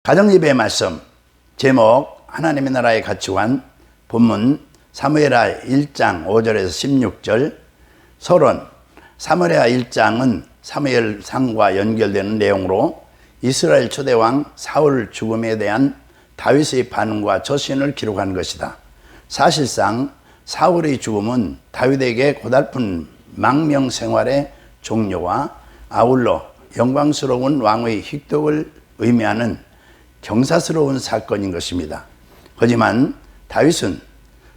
가정예배 말씀 제목 하나님의 나라의 가치관 본문 사무엘하 1장 5절에서 16절 서론 사무엘하 1장은 사무엘상과 연결되는 내용으로 이스라엘 초대왕 사울 죽음에 대한 다윗의 반응과 처신을 기록한 것이다. 사실상 사울의 죽음은 다윗에게 고달픈 망명 생활의 종료와 아울러 영광스러운 왕의 획득을 의미하는 경사스러운 사건인 것입니다. 하지만 다윗은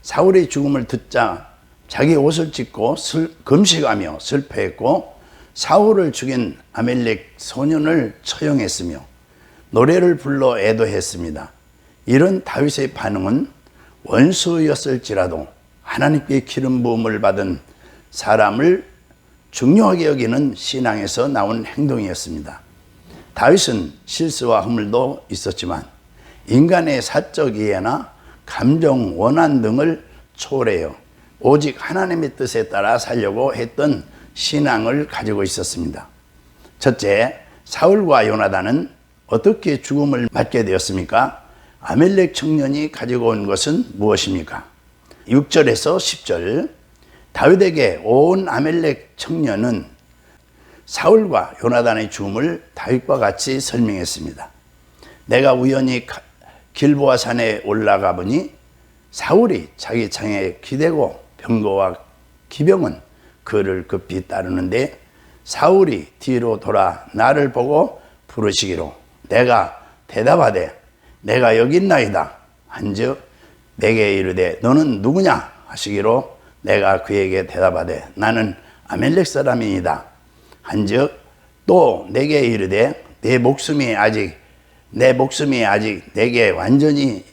사울의 죽음을 듣자 자기 옷을 찢고 금식하며 슬퍼했고 사울을 죽인 아멜렉 소년을 처형했으며 노래를 불러 애도했습니다. 이런 다윗의 반응은 원수였을지라도 하나님께 기름 부음을 받은 사람을 중요하게 여기는 신앙에서 나온 행동이었습니다. 다윗은 실수와 허물도 있었지만 인간의 사적 이해나 감정, 원한 등을 초월해요. 오직 하나님의 뜻에 따라 살려고 했던 신앙을 가지고 있었습니다. 첫째, 사울과 요나단은 어떻게 죽음을 맞게 되었습니까? 아멜렉 청년이 가지고 온 것은 무엇입니까? 6절에서 10절 다윗에게 온 아멜렉 청년은 사울과 요나단의 죽음을 다윗과 같이 설명했습니다. 내가 우연히 길보아 산에 올라가 보니 사울이 자기 창에 기대고 병거와 기병은 그를 급히 따르는데 사울이 뒤로 돌아 나를 보고 부르시기로 내가 대답하되 내가 여기 있나이다 한즉 내게 이르되 너는 누구냐 하시기로 내가 그에게 대답하되 나는 아멜렉 사람이니이다 한즉 또 내게 이르되 내 목숨이 아직 내게 완전히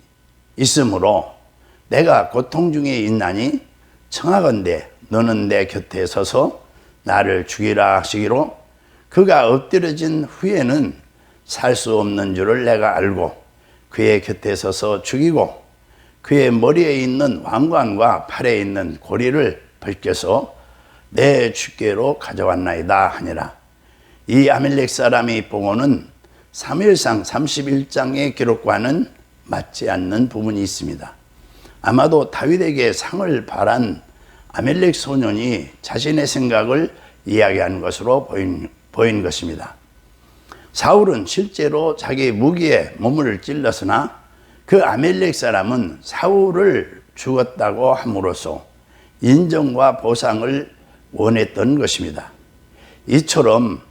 있으므로 내가 고통 중에 있나니 청하건대 너는 내 곁에 서서 나를 죽이라 하시기로 그가 엎드려진 후에는 살 수 없는 줄을 내가 알고 그의 곁에 서서 죽이고 그의 머리에 있는 왕관과 팔에 있는 고리를 벗겨서 내 주께로 가져왔나이다 하니라. 이 아멜렉 사람의 봉헌은 사무엘상 31장의 기록과는 맞지 않는 부분이 있습니다. 아마도 다윗에게 상을 바란 아멜렉 소년이 자신의 생각을 이야기한 것으로 보인 것입니다. 사울은 실제로 자기 무기에 몸을 찔렀으나 그 아멜렉 사람은 사울을 죽었다고 함으로써 인정과 보상을 원했던 것입니다. 이처럼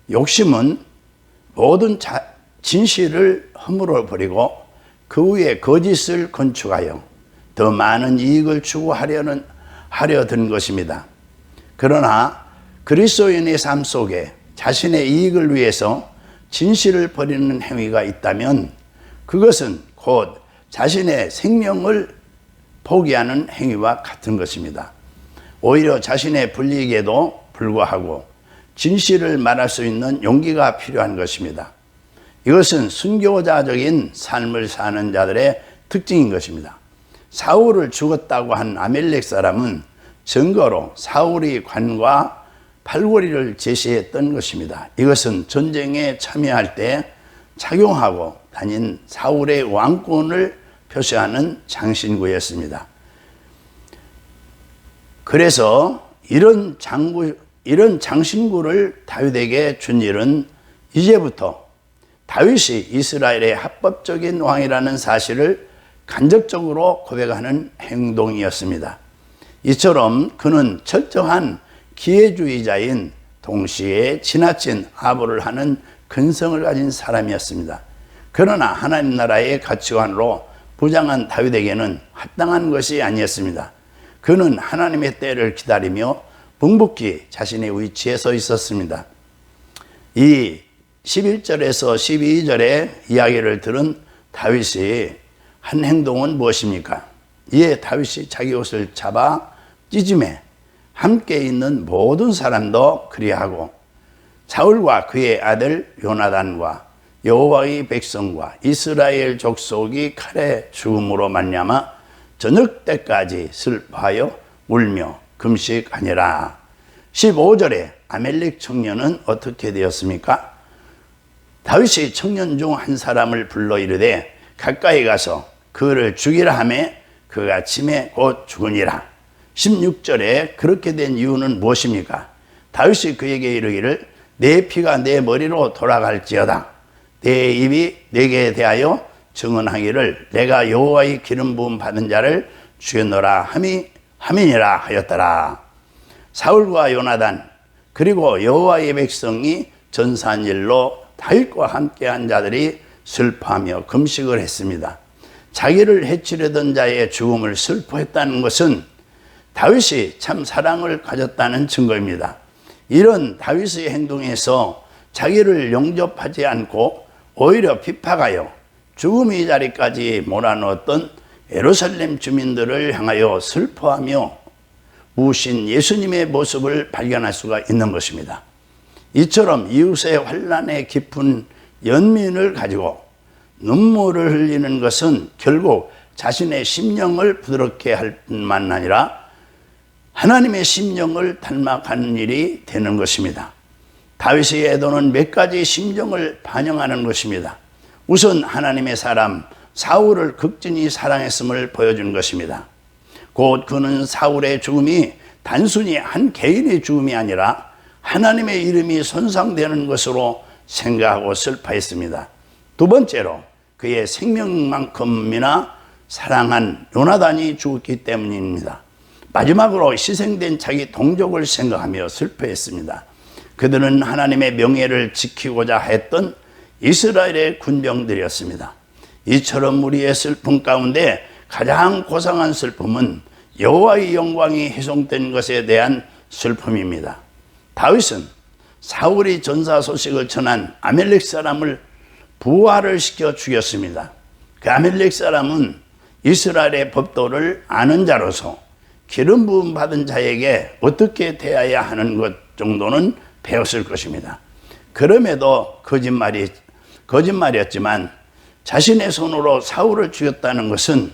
욕심은 모든 진실을 허물어 버리고 그 위에 거짓을 건축하여 더 많은 이익을 추구하려 든 것입니다. 그러나 그리스도인의 삶 속에 자신의 이익을 위해서 진실을 버리는 행위가 있다면 그것은 곧 자신의 생명을 포기하는 행위와 같은 것입니다. 오히려 자신의 불이익에도 불구하고 진실을 말할 수 있는 용기가 필요한 것입니다. 이것은 순교자적인 삶을 사는 자들의 특징인 것입니다. 사울을 죽었다고 한 아멜렉 사람은 증거로 사울이 관과 팔걸이를 제시했던 것입니다. 이것은 전쟁에 참여할 때 착용하고 다닌 사울의 왕권을 표시하는 장신구였습니다. 그래서 이런 장신구를 다윗에게 준 일은 이제부터 다윗이 이스라엘의 합법적인 왕이라는 사실을 간접적으로 고백하는 행동이었습니다. 이처럼 그는 철저한 기회주의자인 동시에 지나친 아부를 하는 근성을 가진 사람이었습니다. 그러나 하나님 나라의 가치관으로 부장한 다윗에게는 합당한 것이 아니었습니다. 그는 하나님의 때를 기다리며 묵묵히 자신의 위치에 서 있었습니다. 이 11절에서 12절의 이야기를 들은 다윗이 한 행동은 무엇입니까? 이에 다윗이 자기 옷을 잡아 찢음에 함께 있는 모든 사람도 그리하고 사울과 그의 아들 요나단과 여호와의 백성과 이스라엘 족속이 칼에 죽음으로 말미암아 저녁 때까지 슬퍼하여 울며 금식하니라. 15절에 아멜렉 청년은 어떻게 되었습니까? 다윗이 청년 중 한 사람을 불러 이르되 가까이 가서 그를 죽이라 하매 그가 침에 곧 죽으니라. 16절에 그렇게 된 이유는 무엇입니까? 다윗이 그에게 이르기를 내 피가 내 머리로 돌아갈지어다. 내 입이 내게 대하여 증언하기를 내가 여호와의 기름 부음 받은 자를 죽였노라 함이니라 하였더라. 사울과 요나단 그리고 여호와의 백성이 전사한 일로 다윗과 함께한 자들이 슬퍼하며 금식을 했습니다. 자기를 해치려던 자의 죽음을 슬퍼했다는 것은 다윗이 참 사랑을 가졌다는 증거입니다. 이런 다윗의 행동에서 자기를 용접하지 않고 오히려 핍박하여 죽음의 자리까지 몰아넣었던 예루살렘 주민들을 향하여 슬퍼하며 우신 예수님의 모습을 발견할 수가 있는 것입니다. 이처럼 이웃의 환난에 깊은 연민을 가지고 눈물을 흘리는 것은 결국 자신의 심령을 부드럽게 할 뿐만 아니라 하나님의 심령을 닮아가는 일이 되는 것입니다. 다윗의 애도는 몇 가지 심정을 반영하는 것입니다. 우선 하나님의 사람 사울을 극진히 사랑했음을 보여준 것입니다. 곧 그는 사울의 죽음이 단순히 한 개인의 죽음이 아니라 하나님의 이름이 손상되는 것으로 생각하고 슬퍼했습니다. 두 번째로 그의 생명만큼이나 사랑한 요나단이 죽었기 때문입니다. 마지막으로 희생된 자기 동족을 생각하며 슬퍼했습니다. 그들은 하나님의 명예를 지키고자 했던 이스라엘의 군병들이었습니다. 이처럼 우리의 슬픔 가운데 가장 고상한 슬픔은 여호와의 영광이 훼손된 것에 대한 슬픔입니다. 다윗은 사울이 전사 소식을 전한 아멜렉 사람을 부활을 시켜 죽였습니다. 그 아멜렉 사람은 이스라엘의 법도를 아는 자로서 기름 부음 받은 자에게 어떻게 대해야 하는 것 정도는 배웠을 것입니다. 그럼에도 거짓말이었지만 자신의 손으로 사울을 죽였다는 것은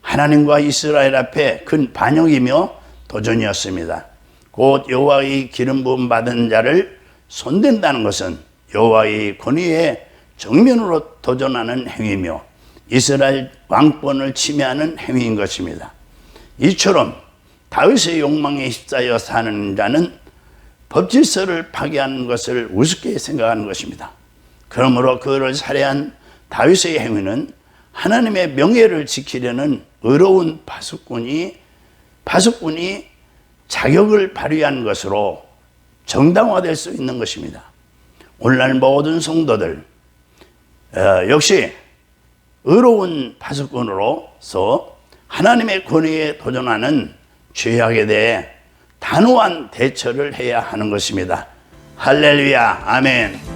하나님과 이스라엘 앞에 큰 반역이며 도전이었습니다. 곧 여호와의 기름 부음 받은 자를 손댄다는 것은 여호와의 권위에 정면으로 도전하는 행위며 이스라엘 왕권을 침해하는 행위인 것입니다. 이처럼 다윗의 욕망에 휩싸여 사는 자는 법질서를 파괴하는 것을 우습게 생각하는 것입니다. 그러므로 그를 살해한 다윗의 행위는 하나님의 명예를 지키려는 의로운 파수꾼이 자격을 발휘한 것으로 정당화될 수 있는 것입니다. 오늘날 모든 성도들 역시 의로운 파수꾼으로서 하나님의 권위에 도전하는 죄악에 대해 단호한 대처를 해야 하는 것입니다. 할렐루야, 아멘.